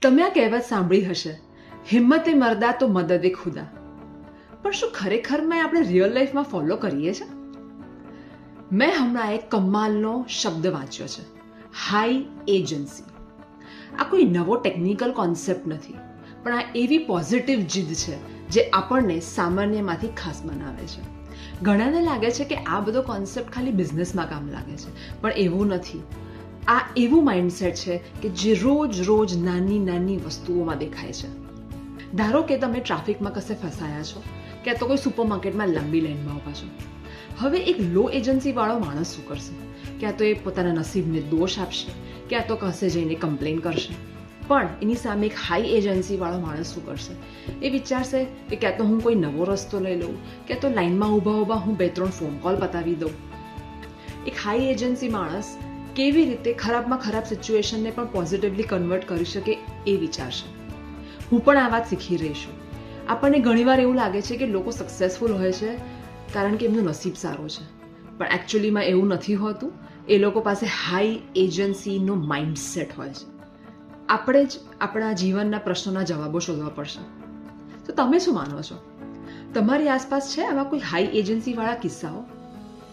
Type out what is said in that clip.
તમે આ કહેવત સાંભળી હશે, હિંમતે મર્દા તો મદદે ખુદા. પણ શું ખરેખર આપણે રિયલ લાઈફમાં ફોલો કરીએ છીએ? મેં હમણાં એક કમાલનો શબ્દ વાંચ્યો છે, હાઈ એજન્સી. આ કોઈ નવો ટેકનિકલ કોન્સેપ્ટ નથી, પણ આ એવી પોઝિટિવ જીદ છે જે આપણને સામાન્યમાંથી ખાસ બનાવે છે. ઘણાને લાગે છે કે આ બધો કોન્સેપ્ટ ખાલી બિઝનેસમાં કામ લાગે છે, પણ એવું નથી. આ એવું માઇન્ડસેટ છે કે જે રોજ રોજ નાની નાની વસ્તુઓમાં દેખાય છે. ધારો કે તમે ટ્રાફિકમાં કશે ફસાયા છો, ક્યાં તો કોઈ સુપરમાર્કેટમાં લાંબી લાઈનમાં ઊભા છો. હવે એક લો એજન્સીવાળો માણસ શું કરશે? ક્યાં તો એ પોતાના નસીબને દોષ આપશે, ક્યાં તો કશે જઈને કમ્પ્લેન કરશે. પણ એની સામે એક હાઈ એજન્સીવાળો માણસ શું કરશે? એ વિચારશે કે ક્યાં તો હું કોઈ નવો રસ્તો લઈ લઉં, ક્યાં તો લાઈનમાં ઊભા ઊભા હું 2-3 ફોન કોલ પતાવી દઉં. એક હાઈ એજન્સી માણસ કેવી રીતે ખરાબમાં ખરાબ સિચ્યુએશનને પણ પોઝિટિવલી કન્વર્ટ કરી શકે એ વિચારશે. હું પણ આ વાત શીખી રહી છું. આપણને ઘણીવાર એવું લાગે છે કે લોકો સક્સેસફુલ હોય છે કારણ કે એમનું નસીબ સારું છે, પણ એકચ્યુઅલીમાં એવું નથી હોતું. એ લોકો પાસે હાઈ એજન્સીનો માઇન્ડસેટ હોય છે. આપણે જ આપણા જીવનના પ્રશ્નોના જવાબો શોધવા પડશે. તો તમે શું માનો છો? તમારી આસપાસ છે આવા કોઈ હાઈ એજન્સીવાળા કિસ્સાઓ?